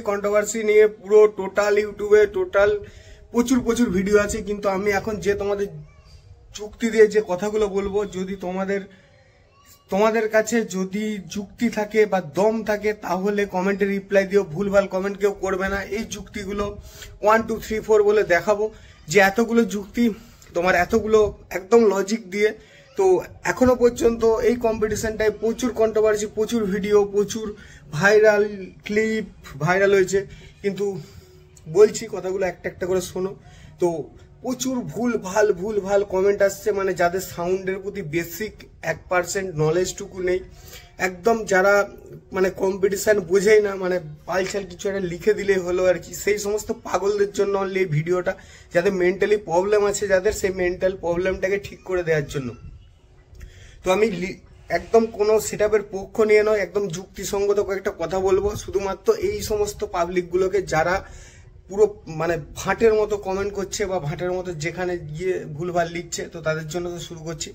Controversy নিয়ে পুরো total ইউটিউবে প্রচুর ভিডিও আছে, কিন্তু আমি এখন যে তোমাদের যুক্তি দিয়ে যে কথাগুলো বলবো, যদি তোমাদের কাছে যদি যুক্তি থাকে বা দম থাকে তাহলে কমেন্টে রিপ্লাই দিও, ভুলভাল কমেন্ট কেউ করবে না। এই যুক্তিগুলো 1 2 3 4 বলে দেখাবো যে এতগুলো যুক্তি তোমার, এতগুলো একদম লজিক দিয়ে। তো এখনো পর্যন্ত এই কম্পিটিশনটায় প্রচুর কন্ট্রোভার্সি, প্রচুর ভিডিও, প্রচুর ভাইরাল ক্লিপ ভাইরাল হয়েছে, কিন্তু বলছি কথাগুলো একটা একটা করে শোনো। তো প্রচুর ভুল কমেন্ট আসছে, মানে যাদের সাউন্ডের প্রতি বেসিক 1% নলেজটুকু নেই, একদম যারা মানে কম্পিটিশন বোঝেই না, মানে পালচাল কিছু একটা লিখে দিলেই হলো আর কি, সেই সমস্ত পাগলদের জন্য অনলি এই ভিডিওটা, যাদের মেন্টালি প্রবলেম আছে, যাদের সেই মেন্টাল প্রবলেমটাকে ঠিক করে দেওয়ার জন্য। তো আমি একদম কোনো সেটআপের পক্ষ নিয়ে নয়, একদম যুক্তিসঙ্গত কয়েকটা কথা বলবো, শুধুমাত্র এই সমস্ত পাবলিকগুলোকে যারা পুরো মানে ভাটের মতো কমেন্ট করছে বা ভাটের মতো যেখানে গিয়ে ভুলভাল লিখছে, তো তাদের জন্য তো শুরু করছি।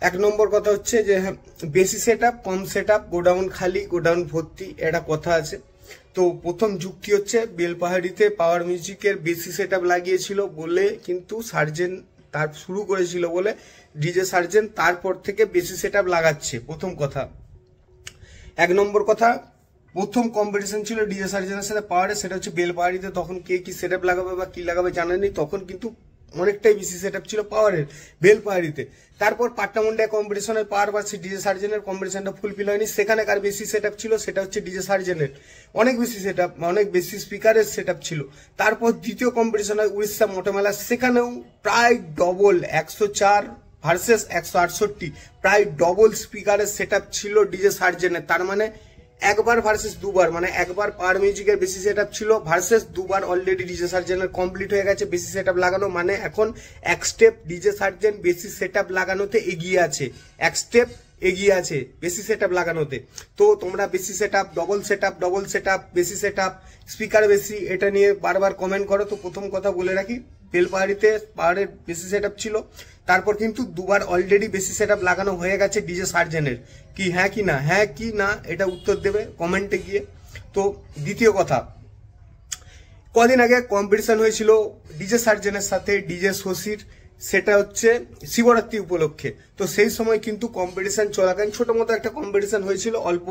1 নম্বর কথা হচ্ছে যে বেশি সেটআপ কম সেটআপ, গোডাউন খালি গোডাউন ভর্তি, এটা কথা আছে। তো প্রথম যুক্তি হচ্ছে বেলপাহাড়িতে পাওয়ার মিউজিকের বেশি সেটআপ লাগিয়েছিল বলে কিন্তু সার্জেন তার শুরু করেছিল বলে ডিজে সার্জেন তারপর থেকে বেশি সেটআপ লাগাচ্ছে, প্রথম কথা। 1 নম্বর কথা, প্রথম কম্পিটিশন ছিল ডিজে সার্জেনের সাথে পাওয়ারে, সেটা হচ্ছে বেলপাহাড়িতে। তখন কে কি সেটআপ লাগাবে বা কি লাগাবে জানেনি, তখন কিন্তু অনেকটাই বেশি সেটআপ ছিল পাওয়ারের বেলপাহাড়িতে। তারপর পাট্টামুন্ডায় কম্পিটিশনের পাওয়ার পাচ্ছে ডিজে সার্জেনের, কম্পিটিশনটা ফুলফিল হয়নি, সেখানে কার বেশি সেটআপ ছিল, সেটা হচ্ছে ডিজে সার্জেনের, অনেক বেশি সেটআপ, অনেক বেশি স্পিকারের সেটআপ ছিল। তারপর দ্বিতীয় কম্পিটিশন হয় উড়িষ্যা মোটরমেলা, সেখানেও প্রায় ডবল 104 ভার্সেস 168, প্রায় ডবল স্পিকারের সেটআপ ছিল ডিজে সার্জেনের। তার মানে একবার ভার্সেস দুবার, মানে একবার পাওয়ার মিউজিকের বেশি সেটআপ ছিল ভার্সেস দুবার অলরেডি ডিজে সার্জেনের কমপ্লিট হয়ে গেছে বেশি সেটআপ লাগানো, মানে এখন 1 স্টেপ ডিজে সার্জেন বেশি সেটআপ লাগানোতে এগিয়ে আছে, 1 স্টেপ এগিয়ে আছে বেশি সেটআপ লাগানোতে। তো তোমরা বেশি সেটআপ, ডবল সেটআপ, বেশি সেটআপ, স্পিকার বেশি, এটা নিয়ে বারবার কমেন্ট করো। তো প্রথম কথা বলে রাখি, বেলপাহাড়িতে পাওয়ারের বেশি সেটআপ ছিল, তারপর কিন্তু দুবার অলরেডি বেশি সেটআপ লাগানো হয়ে গেছে ডিজে সার্জেনের। কি হ্যাঁ কি না, হ্যাঁ কি না এটা উত্তর দেবে কমেন্টে গিয়ে। তো দ্বিতীয় কথা, কদিন আগে কম্পিটিশন হয়েছিল ডিজে সার্জেনের সাথে ডিজে শশীর, সেটা হচ্ছে শিবরাত্রি উপলক্ষে। তো সেই সময় কিন্তু কম্পিটিশন চলাকালীন ছোট মতো একটা কম্পিটিশন হয়েছিল, অল্প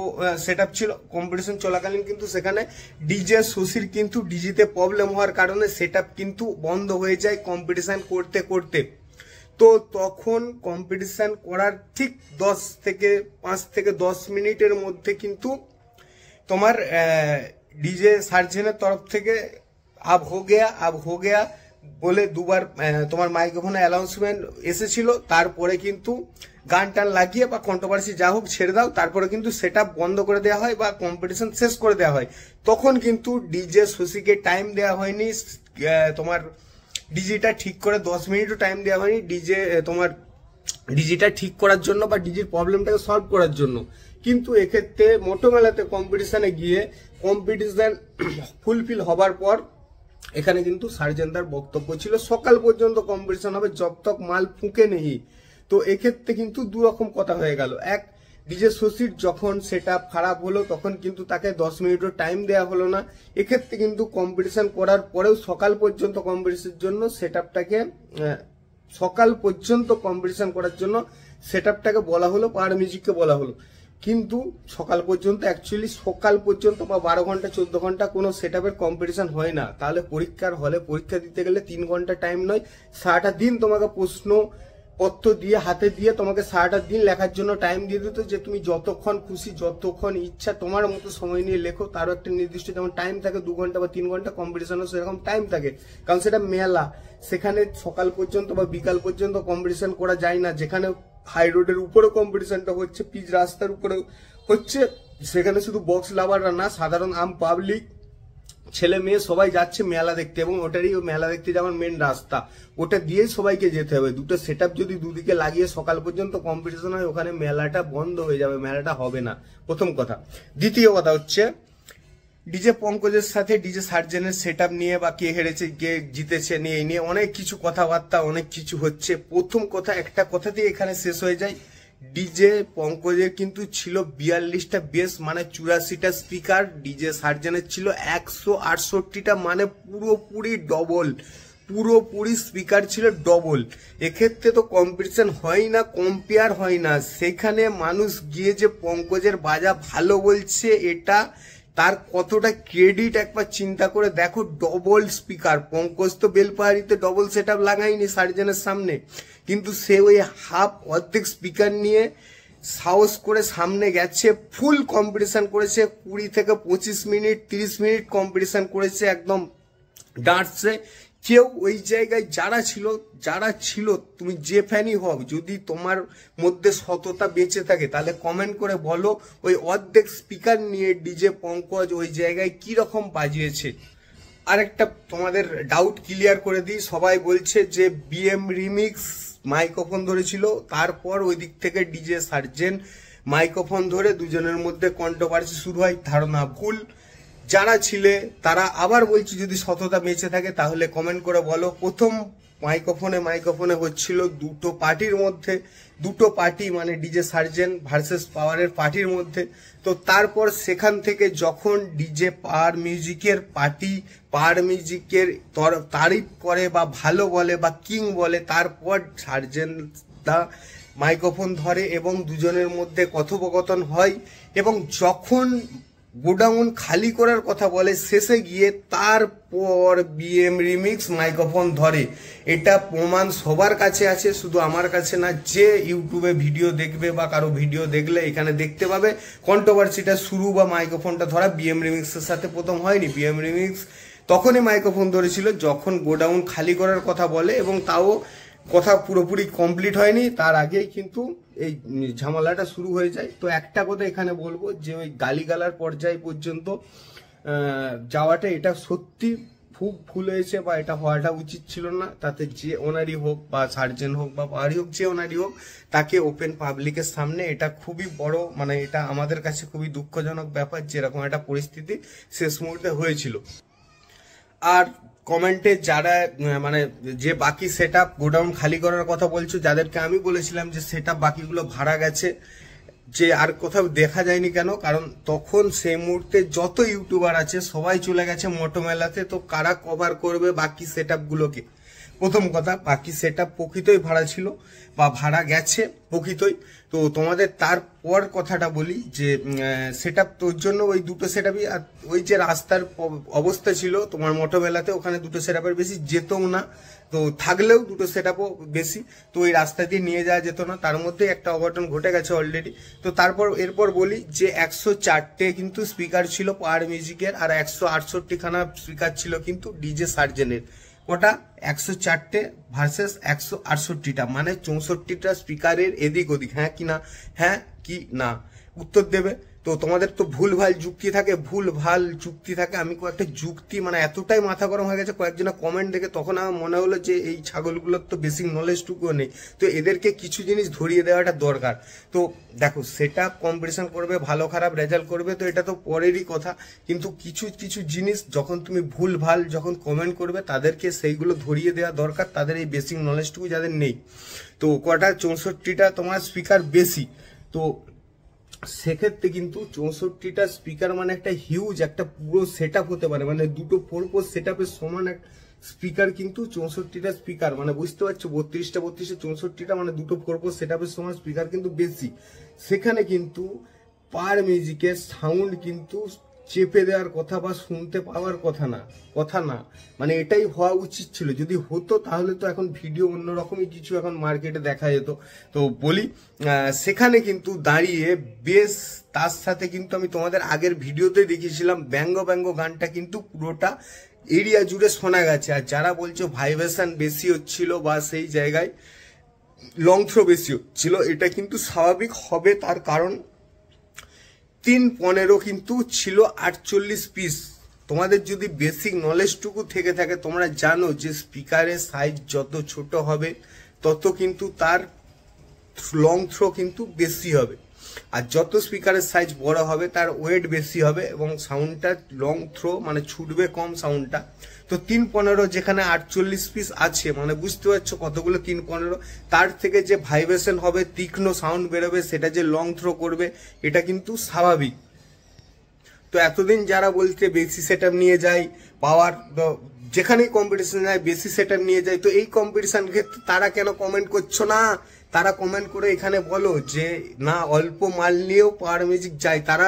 সেটআপ ছিল। কম্পিটিশন চলাকালীন কিন্তু সেখানে ডিজে শশীর কিন্তু ডিজিতে প্রবলেম হওয়ার কারণে সেটআপ কিন্তু বন্ধ হয়ে যায় কম্পিটিশন করতে করতে। তো তখন কম্পিটিশন করার ঠিক 5 থেকে 10 মিনিটের মধ্যে কিন্তু তোমার ডিজে সার্জেনের তরফ থেকে আব হো গেয়া বলে দুবার তোমার মাইক্রোফোনে অ্যানাউন্সমেন্ট এসেছিল। তারপরে কিন্তু গান টান লাগিয়ে বা কন্ট্রোভার্সি যা হোক ছেড়ে দাও, তারপরে কিন্তু সেটআপ বন্ধ করে দেওয়া হয় বা কম্পিটিশন শেষ করে দেওয়া হয়। তখন কিন্তু ডিজে শশীকে টাইম দেওয়া হয়নি, তোমার ডিজিটা ঠিক করে 10 মিনিটও টাইম দেওয়া হয়নি তোমার ডিজিটা ঠিক করার জন্য বা ডিজির প্রবলেমটাকে সলভ করার জন্য। কিন্তু এক্ষেত্রে মোটোমেলাতে কম্পিটিশনে গিয়ে কম্পিটিশন ফুলফিল হবার পর এখানে কিন্তু সার্জেনদার বক্তব্য ছিল সকাল পর্যন্ত কম্পিটিশন হবে জব তক মাল ফুঁকে নেই। তো এক্ষেত্রে কিন্তু দু রকম কথা হয়ে গেল। এক, ডিজে শশীর যখন সেটআপ খারাপ হলো তখন কিন্তু তাকে 10 মিনিটও টাইম দেওয়া হলো না। এক্ষেত্রে কিন্তু কম্পিটিশন করার পরেও সকাল পর্যন্ত কম্পিটিশনের জন্য সেটআপটাকে সকাল পর্যন্ত কম্পিটিশন করার জন্য সেটআপটাকে বলা হলো, পাওয়ার মিউজিককে বলা হলো। কিন্তু সকাল পর্যন্ত অ্যাকচুয়ালি সকাল পর্যন্ত বা 12 ঘন্টা 14 ঘন্টা কোনো সেটআপের কম্পিটিশন হয় না। তাহলে পরীক্ষার হলে পরীক্ষা দিতে গেলে 3 ঘন্টা টাইম নয়, সারাটা দিন তোমাকে প্রশ্ন পত্র দিয়ে হাতে দিয়ে তোমাকে সারাটা দিন লেখার জন্য টাইম দিয়ে দিত, যে তুমি যতক্ষণ খুশি যতক্ষণ ইচ্ছা তোমার মতো সময় নিয়ে লেখো। তারও একটা নির্দিষ্ট যেমন টাইম থাকে, 2 ঘন্টা বা 3 ঘন্টা, কম্পিটিশনও সেরকম টাইম থাকে, কারণ সেটা মেলা। সেখানে সকাল পর্যন্ত বা বিকাল পর্যন্ত কম্পিটিশন করা যায় না। যেখানে হাই রোডের উপরে কম্পিটিশনটা হচ্ছে, পিচ রাস্তার উপরে হচ্ছে, সেখানে শুধু বক্স লাভাররা না, সাধারণ আম পাবলিক ছেলে মেয়ে সবাই যাচ্ছে মেলা দেখতে, এবং ওটারই মেলা দেখতে যাওয়ার মেন রাস্তা, ওটা দিয়েই সবাইকে যেতে হবে। দুটো সেটআপ যদি দুদিকে লাগিয়ে সকাল পর্যন্ত কম্পিটিশন হয়, ওখানে মেলাটা বন্ধ হয়ে যাবে, মেলাটা হবে না, প্রথম কথা। দ্বিতীয় কথা হচ্ছে ডিজে পঙ্কজের সাথে ডিজে সার্জেনের সেটআপ নিয়ে বা কে হেরেছে কে জিতেছে নিয়ে এই নিয়ে অনেক কিছু কথাবার্তা, অনেক কিছু হচ্ছে। প্রথম কথা, একটা কথাতেই এখানে শেষ হয়ে যায়, ডিজে পঙ্কজের কিন্তু ছিল 42টা বেস মানে 84টা স্পিকার, ডিজে সার্জেনের ছিল 168টা মানে পুরোপুরি ডবল, পুরোপুরি স্পিকার ছিল ডবল। এক্ষেত্রে তো কম্পিটিশন হয় না, কম্পেয়ার হয় না। সেখানে মানুষ গিয়ে যে পঙ্কজের বাজা ভালো বলছে, এটা তার কতটা ক্রেডিট একবার চিন্তা করে দেখো। ডবল স্পিকার, পঙ্কজ তো বেলপাহাড়িতে ডবল সেট আপ লাগায়নি সার্জেনের সামনে, কিন্তু সে ওই অর্ধেক স্পিকার নিয়ে সাহস করে সামনে গেছে, ফুল কম্পিটিশন করেছে, 20 থেকে 25 মিনিট 30 মিনিট কম্পিটিশন করেছে একদম ডান্সে। কেউ ওই জায়গায় যারা ছিল তুমি যে ফ্যানই হও, যদি তোমার মধ্যে সততা বেঁচে থাকে তাহলে কমেন্ট করে বলো ওই অর্ধেক স্পিকার নিয়ে ডিজে পঙ্কজ ওই জায়গায় কি রকম বাজিয়েছে। আরেকটা তোমাদের ডাউট ক্লিয়ার করে দিই, সবাই বলছে যে বিএম রিমিক্স মাইক্রোফোন ধরেছিল, তারপর ওই দিক থেকে ডিজে সার্জেন মাইক্রোফোন ধরে দুজনের মধ্যে কন্ট্রোভার্সি শুরু হয়। ধারণা ভুল। যারা ছিলে তারা আবার বলছি যদি সততা বেঁচে থাকে তাহলে কমেন্ট করে বলো। প্রথম মাইক্রোফোনে হচ্ছিল দুটো পার্টির মধ্যে, দুটো পার্টি মানে ডিজে সার্জেন ভার্সেস পাওয়ারের পার্টির মধ্যে। তো তারপর সেখান থেকে যখন ডিজে পাওয়ার মিউজিকের পার্টি পাওয়ার মিউজিকের তারিফ করে বা ভালো বলে বা কিং বলে, তারপর সার্জেন দা মাইক্রোফোন ধরে এবং দুজনের মধ্যে কথোপকথন হয়। এবং যখন গোডাউন খালি করার কথা বলে শেষে গিয়ে, তারপর বিএম রিমিক্স মাইক্রোফোন ধরে। এটা প্রমাণ সবার কাছে আছে, শুধু আমার কাছে না। যে ইউটিউবে ভিডিও দেখবে বা কারো ভিডিও দেখলে এখানে দেখতে পাবে কন্ট্রোভার্সিটা শুরু বা মাইক্রোফোনটা ধরা বিএম রিমিক্সের সাথে প্রথম হয়নি। বিএম রিমিক্স তখনই মাইক্রোফোন ধরেছিল যখন গোডাউন খালি করার কথা বলে, এবং তাও কথা পুরোপুরি কমপ্লিট হয়নি, তার আগেই কিন্তু এই ঝামেলাটা শুরু হয়ে যায়। তো একটা কথা এখানে বলবো যে ওই গালিগালার পর্যায় পর্যন্ত যাওয়াটা এটা সত্যি খুব ভুল হয়েছে, বা এটা হওয়াটা উচিত ছিল না। তাতে যে ওনারই হোক বা সার্জেন হোক বা পাওয়ারি হোক, যে ওনারই হোক, তাকে ওপেন পাবলিকের সামনে, এটা খুবই বড় মানে এটা আমাদের কাছে খুবই দুঃখজনক ব্যাপার যেরকম একটা পরিস্থিতি শেষ মুহূর্তে হয়েছিল। আর কমেন্টে যারা মানে যে বাকি সেট আপ গোডাউন খালি করার কথা বলছো, যাদেরকে আমি বলেছিলাম যে সেট আপ বাকিগুলো ভাড়া গেছে, যে আর কোথাও দেখা যায়নি কেন, কারণ তখন সেই মুহূর্তে যত ইউটিউবার আছে সবাই চলে গেছে মোটো মেলাতে। তো কারা কভার করবে বাকি সেট আপ গুলোকে? প্রথম কথা, বাকি সেট আপ প্রকৃতই ভাড়া ছিল বা ভাড়া গেছে প্রকৃতই। তো তোমাদের তারপর কথাটা বলি যে সেট আপ তোর জন্য ওই দুটো সেট আপই, আর ওই যে রাস্তার অবস্থা ছিল তোমার মোটো মেলাতে, ওখানে দুটো সেট আপের বেশি যেতও না। তো থাকলেও দুটো সেট আপও বেশি, তো ওই রাস্তা দিয়ে নিয়ে যাওয়া যেত না। তার মধ্যে একটা অঘটন ঘটে গেছে অলরেডি। তো এরপর বলি যে 104টে কিন্তু স্পিকার ছিল পাওয়ার মিউজিকের, আর 168খানা স্পিকার ছিল কিন্তু ডিজে সার্জেনের। ওটা 104টে ভার্সেস 168টা মানে 64টা স্পিকারের এদিক ওদিক। হ্যাঁ কি না? হ্যাঁ কি না উত্তর দেবে। তো তোমাদের তো ভুলভাল যুক্তি থাকে, আমি কয়েকটা যুক্তি মানে এতটাই মাথা গরম হয়ে গেছে কয়েকজনের কমেন্ট দেখে, তখন আমার মনে হলো যে এই ছাগলগুলোর তো বেসিক নলেজটুকুও নেই, তো এদেরকে কিছু জিনিস ধরিয়ে দেওয়াটা দরকার। তো দেখো, সেটা কম্পিটিশন করবে, ভালো খারাপ রেজাল্ট করবে, তো এটা তো পরেরই কথা, কিন্তু কিছু কিছু জিনিস যখন তুমি ভুলভাল যখন কমেন্ট করবে তাদেরকে সেইগুলো ধরিয়ে দেওয়া দরকার, তাদের এই বেসিক নলেজটুকু যাদের নেই। তো কটা 64টা তোমার স্পিকার বেশি, তো সেক্ষেত্রে কিন্তু 64টা স্পিকার মানে একটা হিউজ একটা পুরো সেট হতে পারে, মানে দুটো 4 সেট আপের সমান এক স্পিকার কিন্তু 64টা স্পিকার, মানে বুঝতে পারছো 32টা 64টা মানে দুটো 4 সেট আপের সমান স্পিকার কিন্তু বেশি। সেখানে কিন্তু পাওয়ার মিউজিকের সাউন্ড কিন্তু চেপে দেওয়ার কথা বা শুনতে পাওয়ার কথা না, মানে এটাই হওয়া উচিত ছিল। যদি হতো তাহলে তো এখন ভিডিও অন্যরকমই কিছু এখন মার্কেটে দেখা যেত। তো বলি, সেখানে কিন্তু দাঁড়িয়ে বেশ, তার সাথে কিন্তু আমি তোমাদের আগের ভিডিওতে দেখিয়েছিলাম ব্যঙ্গ গানটা কিন্তু পুরোটা এরিয়া জুড়ে শোনা গেছে। আর যারা বলছো ভাইব্রেশন বেশি হচ্ছিল বা সেই জায়গায় লং থ্রো বেশি হচ্ছিল, এটা কিন্তু স্বাভাবিক হবে, তার কারণ 3.15 কিন্তু ছিল 48 পিস। তোমাদের যদি বেসিক নলেজটুকু থেকে থাকে, তোমরা জানো যে স্পিকারের সাইজ যত ছোট হবে তত কিন্তু তার লং থ্রো কিন্তু বেশি হবে। আর যত স্পিকারের সাইজ বড় হবে তার ওয়েট বেশি হবে এবং সাউন্ডটা লং থ্রো মানে ছুটবে কম সাউন্ডটা। তো 315 যেখানে 48 পিস আছে, মানে বুঝতে পারছো কতগুলো 315, তার থেকে যে ভাইব্রেশন হবে, তীক্ষ্ণ সাউন্ড বেরোবে, সেটা যে লং থ্রো করবে, এটা কিন্তু স্বাভাবিক। তো এতদিন যারা বলছে বেশি সেটআপ নিয়ে যাই, পাওয়ার যেখানেই কম্পিটিশন যায় বেশি সেটআপ নিয়ে যায়, তো এই কম্পিটিশন ক্ষেত্রে তারা কেন কমেন্ট করছো না? তারা কমেন্ট করে এখানে বলো যে না অল্প মাল নিয়েও পাওয়ার মিউজিক যায়। তারা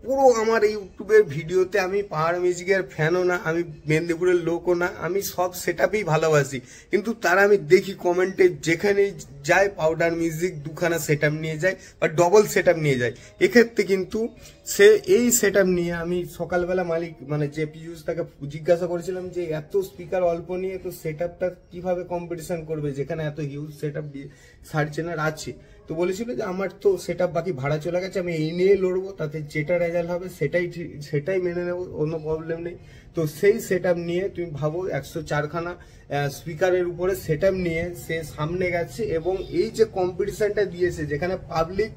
পুরো আমার ইউটিউবের ভিডিওতে, আমি পাওয়ার মিউজিকের ফ্যানও না, আমি মেদিনীপুরের লোকও না, আমি সব সেটআপই ভালোবাসি, কিন্তু তারা আমি দেখি কমেন্টে যেখানেই যায় পাউডার মিউজিক দুখানা সেটআপ নিয়ে যায় বা ডবল সেটআপ নিয়ে যায়। এক্ষেত্রে কিন্তু সে এই সেটআপ নিয়ে, আমি সকালবেলা মালিক মানে যে পিয়ুষ তাকে জিজ্ঞাসা করেছিলাম যে এত স্পিকার অল্প নিয়ে তো সেটআপটা কিভাবে কম্পিটিশন করবে যেখানে এত হিউজ সেটআপ সার্জেনার আছে। তো বলেছিল যে আমার তো সেটআপ বাকি ভাড়া চলে গেছে, আমি এই নিয়ে লড়বো, তাতে যেটা রেজাল্ট হবে সেটাই মেনে নেবো, কোনো প্রবলেম নেই। তো সেই সেটআপ নিয়ে তুমি ভাবো 104খানা স্পিকারের উপরে সেটআপ নিয়ে সে সামনে গেছে এবং এই যে কম্পিটিশনটা দিয়েছে যেখানে পাবলিক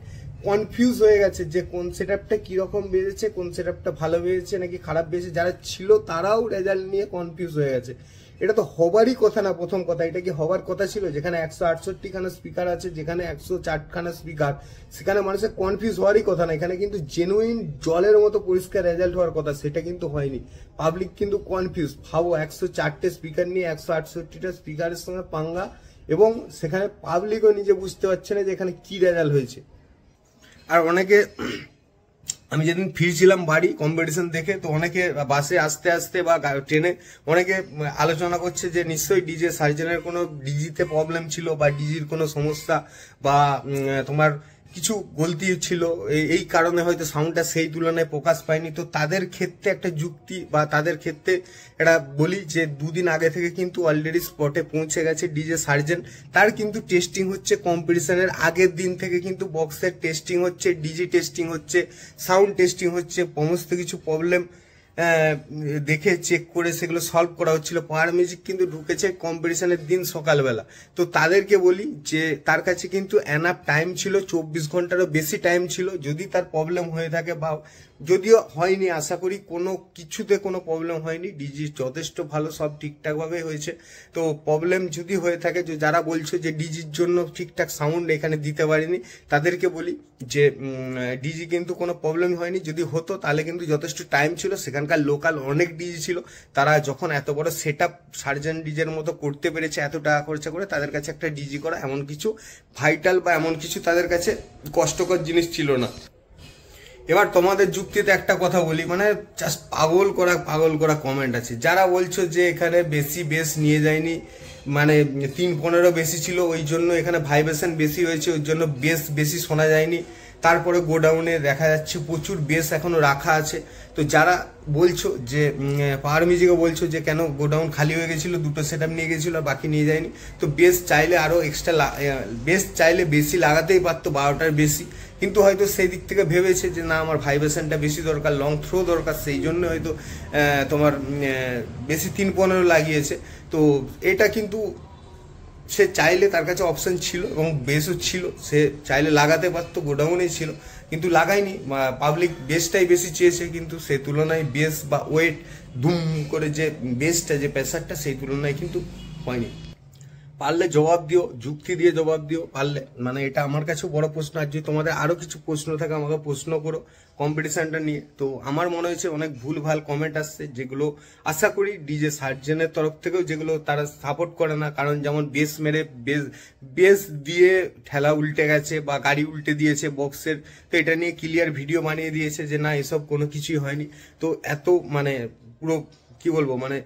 কনফিউজ হয়ে গেছে যে কোন সেটআপটা কিরকম বেজেছে, কোন সেটআপটা ভালো বেজেছে নাকি খারাপ বেজেছে, যারা ছিল তারাও রেজাল্ট নিয়ে কনফিউজ হয়ে গেছে। এটা তো হবারই কথা না। প্রথম কথা, এটা কি হবার কথা ছিল? যেখানে 168খানা স্পিকার আছে, যেখানে 104খানা স্পিকার, সেখানে মানুষের কনফিউজ হওয়ারই কথা না। এখানে কিন্তু জেনুইন জলের মতো পরিষ্কার রেজাল্ট হওয়ার কথা, সেটা কিন্তু হয়নি। পাবলিক কিন্তু কনফিউজ। ভাবো 104টে স্পিকার নিয়ে 168টা স্পিকারের সঙ্গে পাঙ্গা, এবং সেখানে পাবলিকও নিজে বুঝতে পারছে না যে এখানে কি রেজাল্ট হয়েছে। আর অনেকে, আমি যেদিন ফিরছিলাম বাড়ি কম্পিটিশন দেখে, তো অনেকে বাসে আসতে আসতে বা ট্রেনে অনেকে আলোচনা করছে যে নিশ্চয়ই ডিজে সার্জেনের কোনো ডিজিতে প্রবলেম ছিল বা ডিজির কোনো সমস্যা বা তোমার কিছু গলতি ছিল, এই কারণে হয়তো সাউন্ডটা সেই তুলনায় প্রকাশ পায়নি। তো তাদের ক্ষেত্রে একটা যুক্তি বা তাদের ক্ষেত্রে এটা বলি যে দুদিন আগে থেকে কিন্তু অলরেডি স্পটে পৌঁছে গেছে ডিজে সার্জেন। তার কিন্তু টেস্টিং হচ্ছে, কম্পিটিশনের আগের দিন থেকে কিন্তু বক্সের টেস্টিং হচ্ছে, ডিজি টেস্টিং হচ্ছে, সাউন্ড টেস্টিং হচ্ছে, সমস্ত কিছু প্রবলেম দেখে চেক করে সেগুলো সলভ করা হচ্ছিল। পাওয়ার মিউজিক কিন্তু ঢুকেছে কম্পিটিশনের দিন সকালবেলা। তো তাদেরকে বলি যে তার কাছে কিন্তু এনাফ টাইম ছিল, 24 ঘন্টারও বেশি টাইম ছিল। যদি তার প্রবলেম হয়ে থাকে বা যদিও হয়নি, আশা করি কোনো কিছুতে কোনো প্রবলেম হয়নি, ডিজি যথেষ্ট ভালো, সব ঠিকঠাকভাবে হয়েছে। তো প্রবলেম যদি হয়ে থাকে, যে যারা বলছো যে ডিজির জন্য ঠিকঠাক সাউন্ড এখানে দিতে পারিনি, তাদেরকে বলি যে ডিজি কিন্তু কোনো প্রবলেম হয়নি। যদি হতো তাহলে কিন্তু যথেষ্ট টাইম ছিল, সেখানকার লোকাল অনেক ডিজি ছিল, তারা যখন এত বড় সেট আপ সার্জেন ডিজের মতো করতে পেরেছে এত টাকা খরচা করে, তাদের কাছে একটা ডিজি করা এমন কিছু ভাইটাল বা এমন কিছু তাদের কাছে কষ্টকর জিনিস ছিল না। এবার তোমাদের যুক্তিতে একটা কথা বলি, মানে জাস্ট পাগল করা কমেন্ট আছে। যারা বলছো যে এখানে বেশি বেস নিয়ে যায়নি, মানে 315 বেশি ছিল ওই জন্য এখানে ভাইব্রেশন বেশি হয়েছে, ওই জন্য বেস বেশি শোনা যায়নি। তারপরে গোডাউনে দেখা যাচ্ছে প্রচুর বেস এখনো রাখা আছে। তো যারা বলছো যে পাওয়ার মিউজিকে বলছো যে কেন গোডাউন খালি হয়ে গেছিল, দুটো সেটআপ নিয়ে গেছিল আর বাকি নিয়ে যায়নি, তো বেস চাইলে আরো এক্সট্রা বেস চাইলে বেশি লাগাতেই পারতো, 12টার বেশি, কিন্তু হয়তো সেই দিক থেকে ভেবেছে যে না আমার ভাইব্রেশনটা বেশি দরকার, লং থ্রো দরকার, সেই জন্য হয়তো তোমার বেশি 315 লাগিয়েছে। তো এটা কিন্তু সে চাইলে, তার কাছে অপশন ছিল এবং বেসও ছিল, সে চাইলে লাগাতে পারতো, গোডাউনেই ছিল, কিন্তু লাগায়নি। পাবলিক বেসটাই বেশি চেয়েছে, কিন্তু সেই তুলনায় বেস বা ওয়েট ধুম করে যে বেসটা, যে প্রেসারটা, সেই তুলনায় কিন্তু হয়নি। পারলে জবাব দিও, যুক্তি দিয়ে জবাব দিও পারলে, মানে এটা আমার কাছেও বড় প্রশ্ন। আর যদি তোমাদের আরো কিছু প্রশ্ন থাকে আমাকে প্রশ্ন করো কম্পিটিশনটা নিয়ে। তো আমার মনে হয়েছে অনেক ভুলভাল কমেন্ট আসছে, যেগুলো আশা করি ডিজে সার্জেনের তরফ থেকেও যেগুলো তারা সাপোর্ট করে না। কারণ যেমন বেস মেরে বেস দিয়ে ঠেলা উল্টে গেছে বা গাড়ি উল্টে দিয়েছে বক্সের, তো এটা নিয়ে ক্লিয়ার ভিডিও বানিয়ে দিয়েছে যে না এসব কোনো কিছুই হয়নি। তো এত মানে পুরো কি বলবো, মানে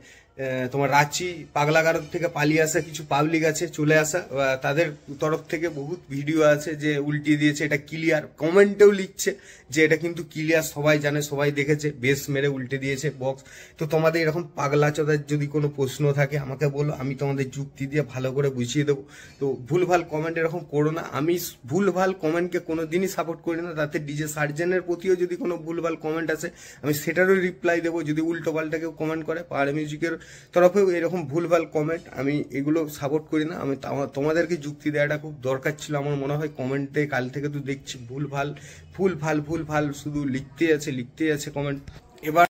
তোমার রাঁচি পাগলাগারদ থেকে পালিয়ে আসা কিছু পাবলিক আছে, চলে আসা, তাদের তরফ থেকে বহুত ভিডিও আছে যে উল্টিয়ে দিয়েছে, এটা ক্লিয়ার, কমেন্টেও লিখছে যে এটা কিন্তু ক্লিয়ার, সবাই জানে, সবাই দেখেছে, বেস মেরে উল্টে দিয়েছে বক্স। তো তোমাদের এরকম পাগলা চোদার যদি কোনো প্রশ্ন থাকে আমাকে বলো, আমি তোমাদের যুক্তি দিয়ে ভালো করে বুঝিয়ে দেবো। তো ভুলভাল কমেন্ট এরকম করো না। আমি ভুলভাল কমেন্টকে কোনো দিনই সাপোর্ট করি না, তাতে ডিজে সার্জেনের প্রতিও যদি কোনো ভুলভাল কমেন্ট আসে আমি সেটারও রিপ্লাই দেবো। যদি উল্টো পাল্টা কেউ কমেন্ট করে, পাওয়ার মিউজিকের তরফেও এরকম ভুলভাল কমেন্ট, আমি এগুলো সাপোর্ট করি না। আমি তোমাদেরকে যুক্তি দেওয়াটা খুব দরকার ছিল আমার মনে হয়। কমেন্টে কাল থেকে তো দেখছি ভুলভাল শুধু লিখতেই আছে কমেন্ট। এবার